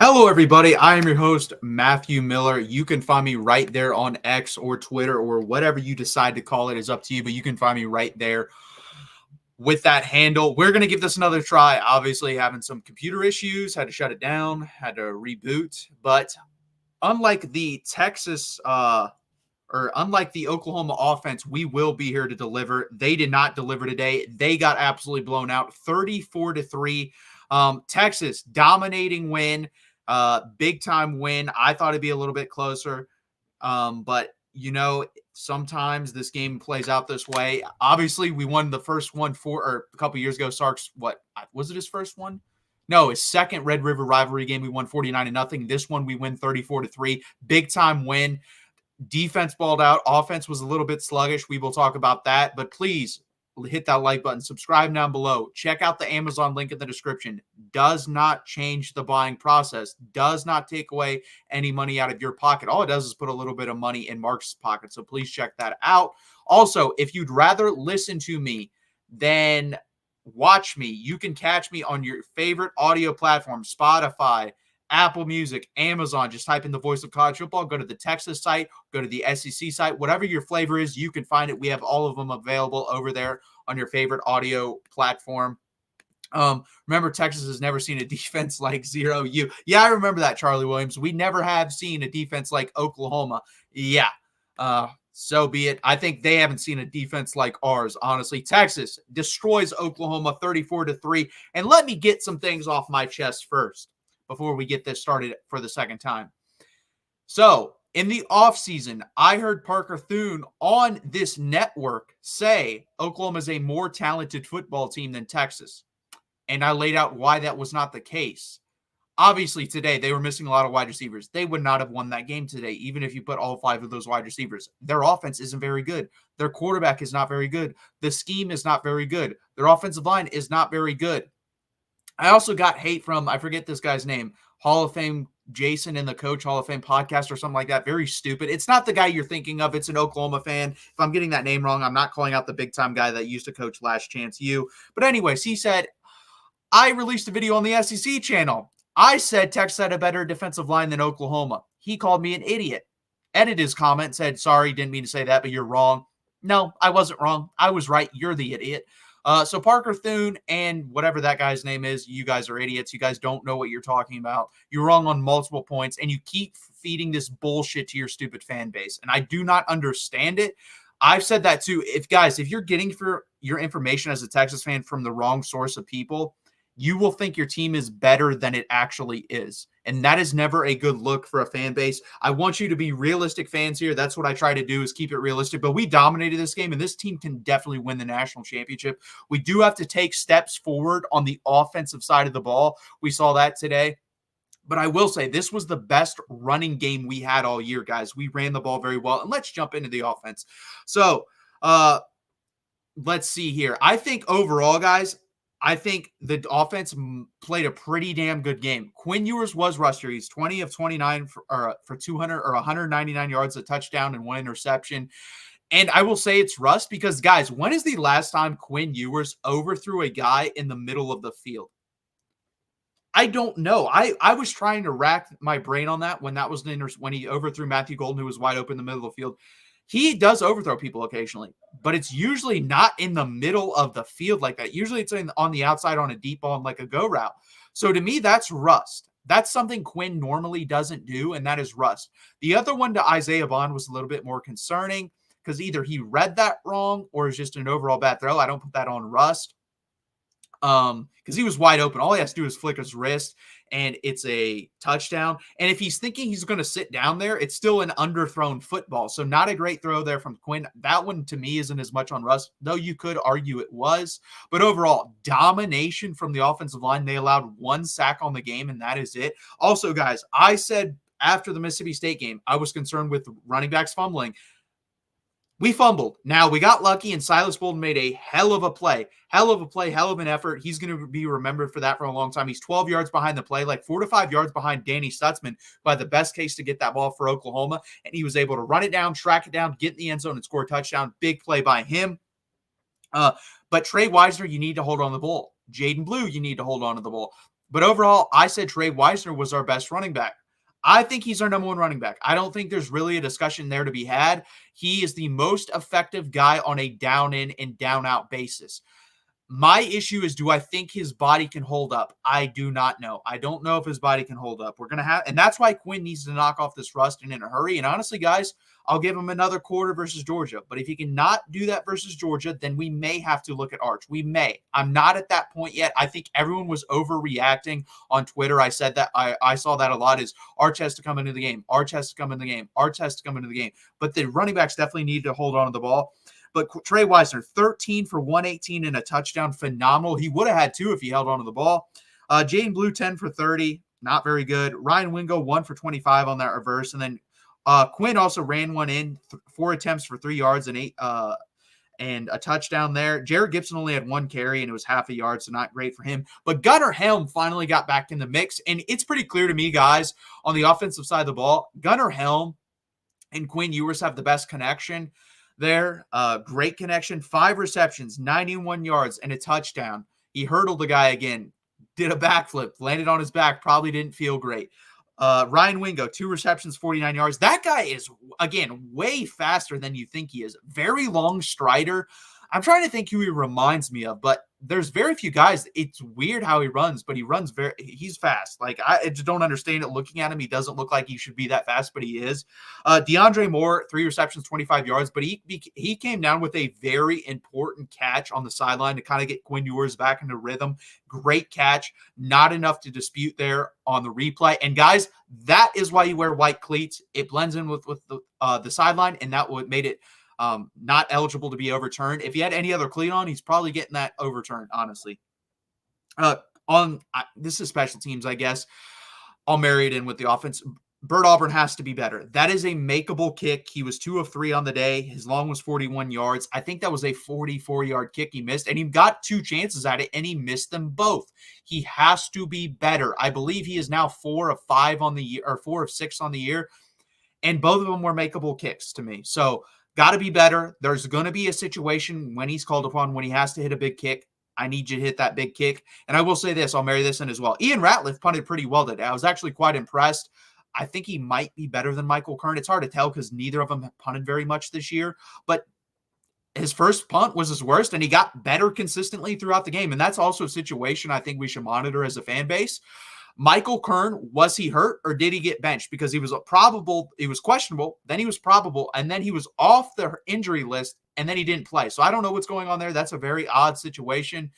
Hello, everybody. I am your host, Matthew Miller. You can find me right there on X or Twitter or whatever you decide to call it is up to you, but you can find me right there with that handle. We're going to give this another try. Obviously, having some computer issues, had to shut it down, had to reboot. But unlike the unlike the Oklahoma offense, we will be here to deliver. They did not deliver today. They got absolutely blown out 34-3. Texas dominating win. Big time win. I thought it'd be a little bit closer. But sometimes this game plays out this way. Obviously, we won the first one a couple years ago. Sark's, what was it, his first one? No, his second Red River rivalry game. We won 49-0. This one we win 34-3. Big time win. Defense balled out. Offense was a little bit sluggish. We will talk about that. But please hit that like button. Subscribe down below. Check out the Amazon link in the description. Does not change the buying process. Does not take away any money out of your pocket. All it does is put a little bit of money in Mark's pocket. So please check that out. Also, if you'd rather listen to me than watch me, you can catch me on your favorite audio platform, Spotify, Apple Music, Amazon. Just type in the voice of college football. Go to the Texas site. Go to the SEC site. Whatever your flavor is, you can find it. We have all of them available over there on your favorite audio platform. Remember, Texas has never seen a defense like 0U. Yeah, I remember that, Charlie Williams. We never have seen a defense like Oklahoma. Yeah, so be it. I think they haven't seen a defense like ours, honestly. Texas destroys Oklahoma 34-3. And let me get some things off my chest first before we get this started for the second time. So, in the offseason, I heard Parker Thune on this network say Oklahoma is a more talented football team than Texas. And I laid out why that was not the case. Obviously, today, they were missing a lot of wide receivers. They would not have won that game today, even if you put all 5 of those wide receivers. Their offense isn't very good. Their quarterback is not very good. The scheme is not very good. Their offensive line is not very good. I also got hate from, I forget this guy's name, Hall of Fame Jason in the Coach Hall of Fame podcast or something like that. Very stupid. It's not the guy you're thinking of. It's an Oklahoma fan. If I'm getting that name wrong, I'm not calling out the big-time guy that used to coach Last Chance U. But anyways, he said, I released a video on the SEC channel. I said Texas had a better defensive line than Oklahoma. He called me an idiot. Edited his comment, said, sorry, didn't mean to say that, but you're wrong. No, I wasn't wrong. I was right. You're the idiot. So Parker Thune and whatever that guy's name is, you guys are idiots. You guys don't know what you're talking about. You're wrong on multiple points, and you keep feeding this bullshit to your stupid fan base. And I do not understand it. I've said that too. If you're getting for your information as a Texas fan from the wrong source of people, you will think your team is better than it actually is. And that is never a good look for a fan base. I want you to be realistic fans here. That's what I try to do, is keep it realistic. But we dominated this game, and this team can definitely win the national championship. We do have to take steps forward on the offensive side of the ball. We saw that today. But I will say this was the best running game we had all year, guys. We ran the ball very well. And let's jump into the offense. So let's see here. I think overall, guys, I think the offense played a pretty damn good game. Quinn Ewers was rusher. He's 20 of 29 for 200 or 199 yards, a touchdown, and 1 interception. And I will say it's rust because, guys, when is the last time Quinn Ewers overthrew a guy in the middle of the field? I don't know. I was trying to rack my brain on that when he overthrew Matthew Golden, who was wide open in the middle of the field. He does overthrow people occasionally, but it's usually not in the middle of the field like that. Usually it's on the outside on a deep ball and like a go route. So to me, that's rust. That's something Quinn normally doesn't do, and that is rust. The other one to Isaiah Bond was a little bit more concerning because either he read that wrong or it's just an overall bad throw. I don't put that on rust because he was wide open. All he has to do is flick his wrist, and it's a touchdown. And if he's thinking he's going to sit down there, it's still an underthrown football. So not a great throw there from Quinn. That one, to me, isn't as much on rust, though you could argue it was. But overall, domination from the offensive line. They allowed 1 sack on the game, and that is it. Also, guys, I said after the Mississippi State game, I was concerned with running backs fumbling. We fumbled. Now, we got lucky, and Silas Bolden made a hell of a play. Hell of an effort. He's going to be remembered for that for a long time. He's 12 yards behind the play, like 4 to 5 yards behind Danny Stutzman, who had the best case to get that ball for Oklahoma, and he was able to run it down, track it down, get in the end zone, and score a touchdown. Big play by him. But Trey Wisner, you need to hold on to the ball. Jaden Blue, you need to hold on to the ball. But overall, I said Trey Weisner was our best running back. I think he's our number one running back. I don't think there's really a discussion there to be had. He is the most effective guy on a down in and down out basis. My issue is, do I think his body can hold up? I do not know. I don't know if his body can hold up. We're going to have, and that's why Quinn needs to knock off this rust and in a hurry. And honestly, guys, I'll give him another quarter versus Georgia. But if he cannot do that versus Georgia, then we may have to look at Arch. We may. I'm not at that point yet. I think everyone was overreacting on Twitter. I said that. I saw that a lot is Arch has to come into the game. Arch has to come into the game. Arch has to come into the game. But the running backs definitely need to hold on to the ball. But Trey Weisner, 13 for 118 and a touchdown. Phenomenal. He would have had 2 if he held on to the ball. Jaden Blue, 10 for 30. Not very good. Ryan Wingo, 1 for 25 on that reverse. And then Quinn also ran one in, 4 attempts for 3 yards and 8 and a touchdown there. Jared Gibson only had 1 carry, and it was half a yard, so not great for him. But Gunnar Helm finally got back in the mix. And it's pretty clear to me, guys, on the offensive side of the ball, Gunnar Helm and Quinn Ewers have the best connection there. Great connection. 5 receptions, 91 yards, and a touchdown. He hurdled the guy again, did a backflip, landed on his back, probably didn't feel great. Ryan Wingo, 2 receptions, 49 yards. That guy is, again, way faster than you think he is. Very long strider. I'm trying to think who he reminds me of, but there's very few guys. It's weird how he runs, but he's fast. Like, I just don't understand it. Looking at him, he doesn't look like he should be that fast, but he is. DeAndre Moore, 3 receptions, 25 yards, but he came down with a very important catch on the sideline to kind of get Quinn Ewers back into rhythm. Great catch. Not enough to dispute there on the replay. And guys, that is why you wear white cleats. It blends in with the sideline, and that would made it not eligible to be overturned. If he had any other cleat on, he's probably getting that overturned, honestly. This is special teams, I guess. I'll marry it in with the offense. Bert Auburn has to be better. That is a makeable kick. He was 2 of 3 on the day. His long was 41 yards. I think that was a 44-yard kick he missed, and he got 2 chances at it, and he missed them both. He has to be better. I believe he is now 4 of 5 on the year, or 4 of 6 on the year, and both of them were makeable kicks to me. So, got to be better. There's going to be a situation when he's called upon, when he has to hit a big kick. I need you to hit that big kick. And I will say this, I'll marry this in as well. Ian Ratliff punted pretty well today. I was actually quite impressed. I think he might be better than Michael Kern. It's hard to tell because neither of them have punted very much this year. But his first punt was his worst, and he got better consistently throughout the game. And that's also a situation I think we should monitor as a fan base. Michael Kern, was he hurt or did he get benched? Because he was questionable, then he was probable, and then he was off the injury list, and then he didn't play. So I don't know what's going on there. That's a very odd situation.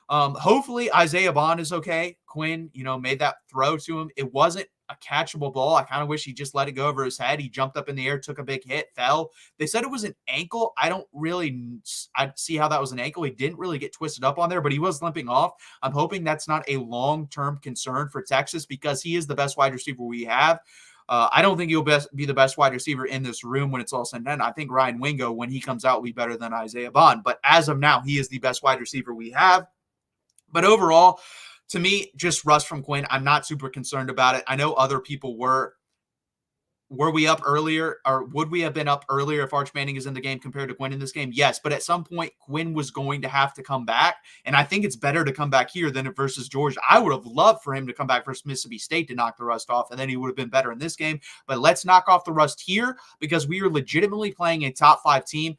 Hopefully Isaiah Bond is okay. Quinn, made that throw to him. It wasn't a catchable ball. I kind of wish he just let it go over his head. He jumped up in the air, took a big hit, fell. They said it was an ankle. I see how that was an ankle. He didn't really get twisted up on there, but he was limping off. I'm hoping that's not a long-term concern for Texas because he is the best wide receiver we have. I don't think he'll be the best wide receiver in this room when it's all said and done. I think Ryan Wingo, when he comes out, will be better than Isaiah Bond. But as of now, he is the best wide receiver we have. But overall, to me, just rust from Quinn. I'm not super concerned about it. I know other people were. Were we up earlier, or would we have been up earlier if Arch Manning is in the game compared to Quinn in this game? Yes, but at some point, Quinn was going to have to come back, and I think it's better to come back here than versus Georgia. I would have loved for him to come back versus Mississippi State to knock the rust off, and then he would have been better in this game. But let's knock off the rust here because we are legitimately playing a top 5 team.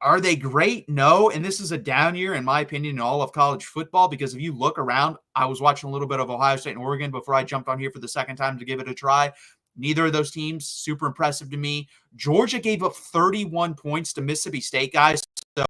Are they great? No. And this is a down year, in my opinion, in all of college football, because if you look around, I was watching a little bit of Ohio State and Oregon before I jumped on here for the second time to give it a try. Neither of those teams, super impressive to me. Georgia gave up 31 points to Mississippi State, guys. So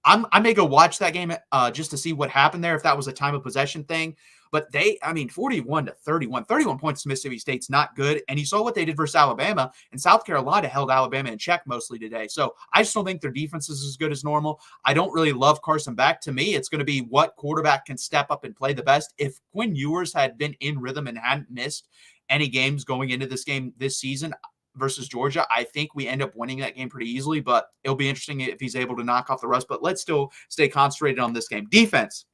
I may go watch that game just to see what happened there, if that was a time of possession thing. But 41 to 31. 31 points to Mississippi State's not good. And you saw what they did versus Alabama. And South Carolina held Alabama in check mostly today. So I just don't think their defense is as good as normal. I don't really love Carson Beck. To me, it's going to be what quarterback can step up and play the best. If Quinn Ewers had been in rhythm and hadn't missed any games going into this game this season versus Georgia, I think we end up winning that game pretty easily. But it'll be interesting if he's able to knock off the rust. But let's still stay concentrated on this game. Defense.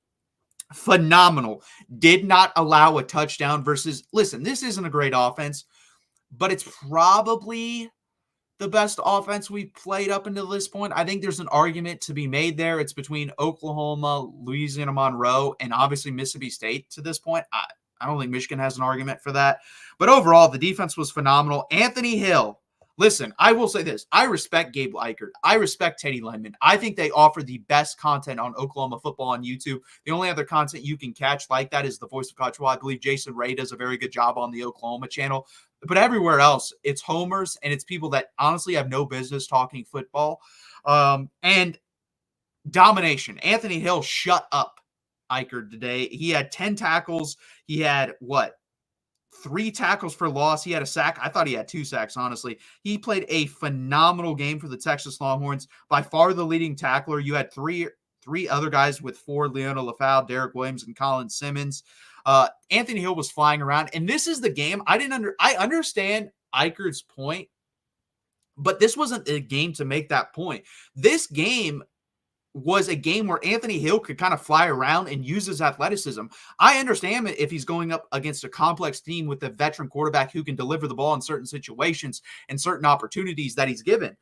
Phenomenal. Did not allow a touchdown versus, listen, this isn't a great offense, but it's probably the best offense we've played up until this point. I think there's an argument to be made there. It's between Oklahoma, Louisiana Monroe, and obviously Mississippi State to this point. I don't think Michigan has an argument for that. But overall, the defense was phenomenal. Anthony Hill. Listen, I will say this. I respect Gabe Eichert. I respect Teddy Lemon. I think they offer the best content on Oklahoma football on YouTube. The only other content you can catch like that is the Voice of College Football. I believe Jason Ray does a very good job on the Oklahoma channel. But everywhere else, it's homers, and it's people that honestly have no business talking football. And domination. Anthony Hill shut up Eichert today. He had 10 tackles. He had, 3 tackles for loss. He had a sack. I thought he had 2 sacks, honestly. He played a phenomenal game for the Texas Longhorns. By far the leading tackler. You had three other guys with 4, Leona Lafau, Derek Williams, and Colin Simmons. Anthony Hill was flying around, and this is the game. I understand Eichert's point, but this wasn't a game to make that point. This game was a game where Anthony Hill could kind of fly around and use his athleticism. I understand if he's going up against a complex team with a veteran quarterback who can deliver the ball in certain situations and certain opportunities that he's given.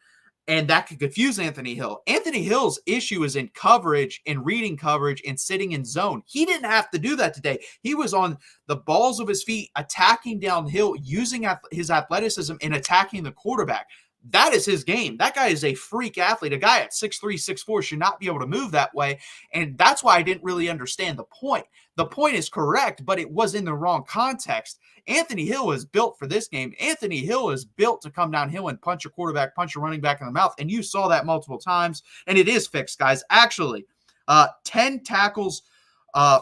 And that could confuse Anthony Hill. Anthony Hill's issue is in coverage and reading coverage and sitting in zone. He didn't have to do that today. He was on the balls of his feet, attacking downhill, using his athleticism and attacking the quarterback. That is his game. That guy is a freak athlete. A guy at 6'3", 6'4" should not be able to move that way. And that's why I didn't really understand the point. The point is correct, but it was in the wrong context. Anthony Hill is built for this game. Anthony Hill is built to come downhill and punch a quarterback, punch a running back in the mouth. And you saw that multiple times. And it is fixed, guys. Actually, 10 tackles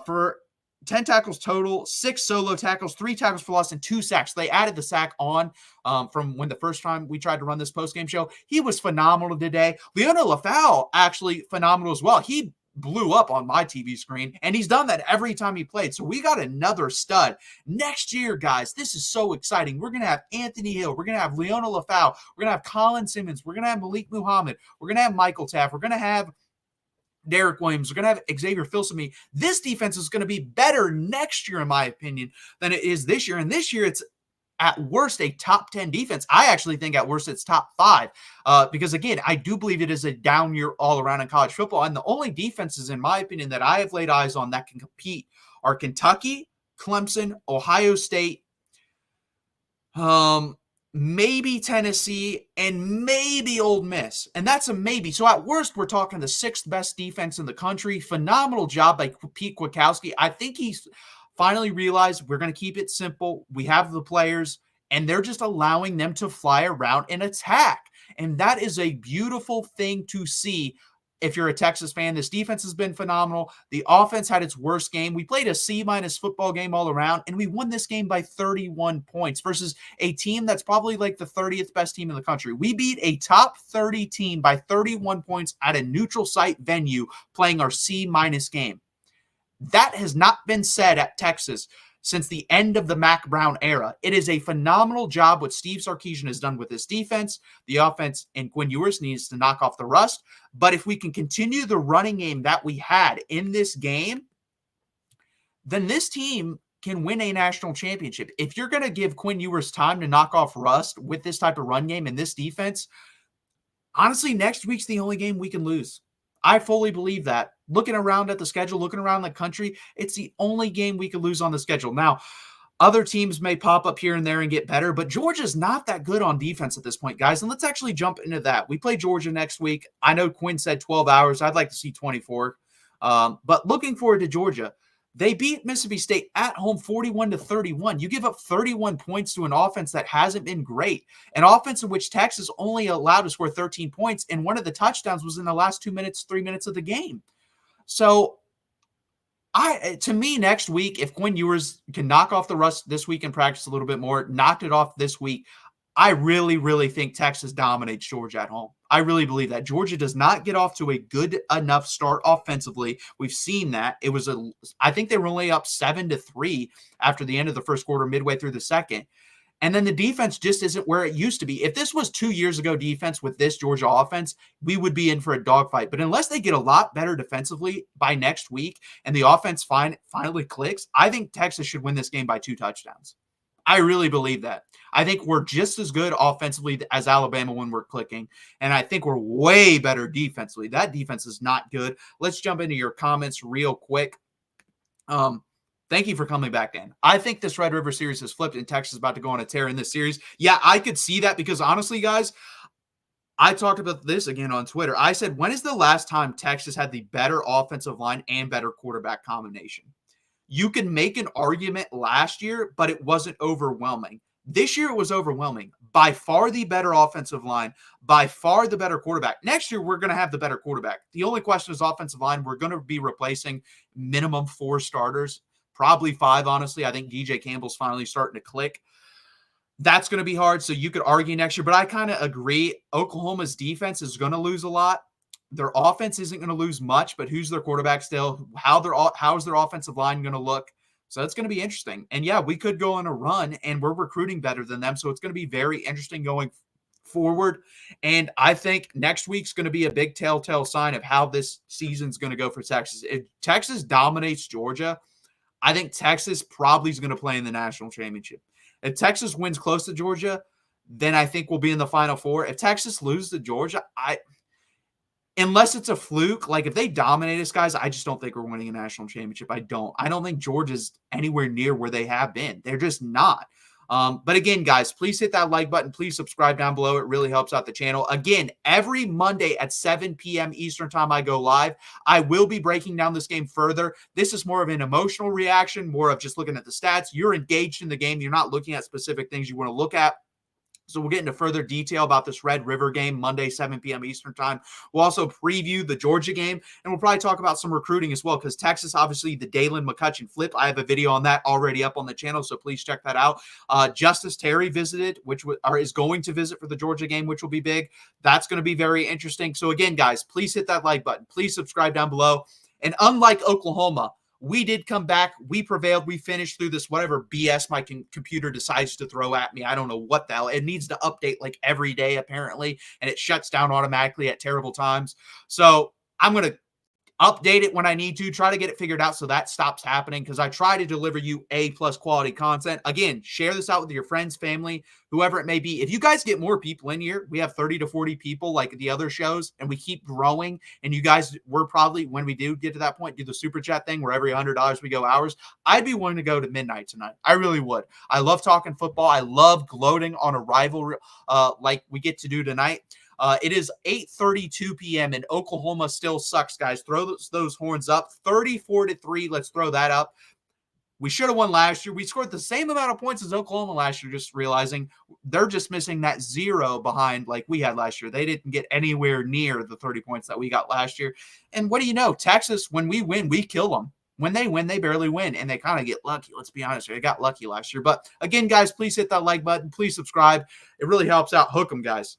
for 10 tackles total, 6 solo tackles, 3 tackles for loss, and 2 sacks. They added the sack on from when the first time we tried to run this postgame show. He was phenomenal today. Leona Lafau, actually phenomenal as well. He blew up on my TV screen, and he's done that every time he played. So we got another stud. Next year, guys, this is so exciting. We're going to have Anthony Hill. We're going to have Leona Lafau. We're going to have Colin Simmons. We're going to have Malik Muhammad. We're going to have Michael Taft. We're going to have Derek Williams. We're going to have Xavier Filsaime. This defense is going to be better next year, in my opinion, than it is this year. And this year, it's at worst a top 10 defense. I actually think at worst it's top 5 because, again, I do believe it is a down year all around in college football. And the only defenses, in my opinion, that I have laid eyes on that can compete are Kentucky, Clemson, Ohio State, maybe Tennessee, and maybe Ole Miss. And that's a maybe. So at worst, we're talking the 6th best defense in the country. Phenomenal job by Pete Kwiatkowski. I think he's finally realized we're going to keep it simple. We have the players, and they're just allowing them to fly around and attack. And that is a beautiful thing to see. If you're a Texas fan, this defense has been phenomenal. The offense had its worst game. We played a C- football game all around, and we won this game by 31 points versus a team that's probably like the 30th best team in the country. We beat a top 30 team by 31 points at a neutral site venue playing our C- game. That has not been said at Texas since the end of the Mac Brown era. It is a phenomenal job what Steve Sarkisian has done with this defense. The offense and Quinn Ewers needs to knock off the rust. But if we can continue the running game that we had in this game, then this team can win a national championship. If you're going to give Quinn Ewers time to knock off rust with this type of run game and this defense, honestly, next week's the only game we can lose. I fully believe that. Looking around at the schedule, looking around the country, it's the only game we could lose on the schedule. Now, other teams may pop up here and there and get better, but Georgia's not that good on defense at this point, guys. And let's actually jump into that. We play Georgia next week. I know Quinn said 12 hours. I'd like to see 24. But looking forward to Georgia. They beat Mississippi State at home 41-31. You give up 31 points to an offense that hasn't been great. An offense in which Texas only allowed to score 13 points, and one of the touchdowns was in the last 3 minutes of the game. So, to me, next week, if Quinn Ewers can knock off the rust this week and practice a little bit more, knocked it off this week, I really, really think Texas dominates Georgia at home. I really believe that. Georgia does not get off to a good enough start offensively. We've seen that. I think they were only up 7-3 after the end of the first quarter, midway through the second. And then the defense just isn't where it used to be. If this was 2 years ago defense with this Georgia offense, we would be in for a dogfight. But unless they get a lot better defensively by next week and the offense finally clicks, I think Texas should win this game by 2 touchdowns. I really believe that. I think we're just as good offensively as Alabama when we're clicking, and I think we're way better defensively. That defense is not good. Let's jump into your comments real quick. Thank you for coming back in. I think this Red River series has flipped, and Texas is about to go on a tear in this series. Yeah, I could see that because honestly, guys, I talked about this again on Twitter. I said, when is the last time Texas had the better offensive line and better quarterback combination? You can make an argument last year, but it wasn't overwhelming. This year, it was overwhelming. By far the better offensive line, by far the better quarterback. Next year, we're going to have the better quarterback. The only question is offensive line. We're going to be replacing minimum 4 starters, probably 5, honestly. I think DJ Campbell's finally starting to click. That's going to be hard. So you could argue next year, but I kind of agree. Oklahoma's defense is going to lose a lot. Their offense isn't going to lose much, but who's their quarterback still? How's their offensive line going to look? So it's going to be interesting. And yeah, we could go on a run, and we're recruiting better than them. So it's going to be very interesting going forward. And I think next week's going to be a big telltale sign of how this season's going to go for Texas. If Texas dominates Georgia, I think Texas probably is going to play in the national championship. If Texas wins close to Georgia, then I think we'll be in the Final Four. If Texas loses to Georgia, unless it's a fluke, like if they dominate us, guys, I just don't think we're winning a national championship. I don't think Georgia's anywhere near where they have been. They're just not. But again, guys, please hit that like button. Please subscribe down below. It really helps out the channel. Again, every Monday at 7 p.m. Eastern time, I go live. I will be breaking down this game further. This is more of an emotional reaction, more of just looking at the stats. You're engaged in the game. You're not looking at specific things you want to look at. So we'll get into further detail about this Red River game Monday, 7 p.m. Eastern time. We'll also preview the Georgia game, and we'll probably talk about some recruiting as well because Texas, obviously, the Dalen McCutcheon flip. I have a video on that already up on the channel, so please check that out. Justice Terry visited, is going to visit for the Georgia game, which will be big. That's going to be very interesting. So again, guys, please hit that like button. Please subscribe down below. And unlike Oklahoma, we did come back. We prevailed. We finished through this whatever BS my computer decides to throw at me. I don't know what the hell. It needs to update like every day, apparently, and it shuts down automatically at terrible times. So I'm going to update it when I need to, try to get it figured out so that stops happening because I try to deliver you A+ quality content. Again, share this out with your friends, family, whoever it may be. If you guys get more people in here, we have 30 to 40 people like the other shows, and we keep growing. And you guys, we're probably, when we do get to that point, do the super chat thing where every $100 we go hours. I'd be willing to go to midnight tonight. I really would. I love talking football. I love gloating on a rivalry like we get to do tonight. It is 8:32 p.m. and Oklahoma still sucks, guys. Throw those horns up. 34-3. Let's throw that up. We should have won last year. We scored the same amount of points as Oklahoma last year, just realizing they're just missing that 0 behind like we had last year. They didn't get anywhere near the 30 points that we got last year. And what do you know? Texas, when we win, we kill them. When they win, they barely win, and they kind of get lucky. Let's be honest. They got lucky last year. But again, guys, please hit that like button. Please subscribe. It really helps out. Hook 'em, guys.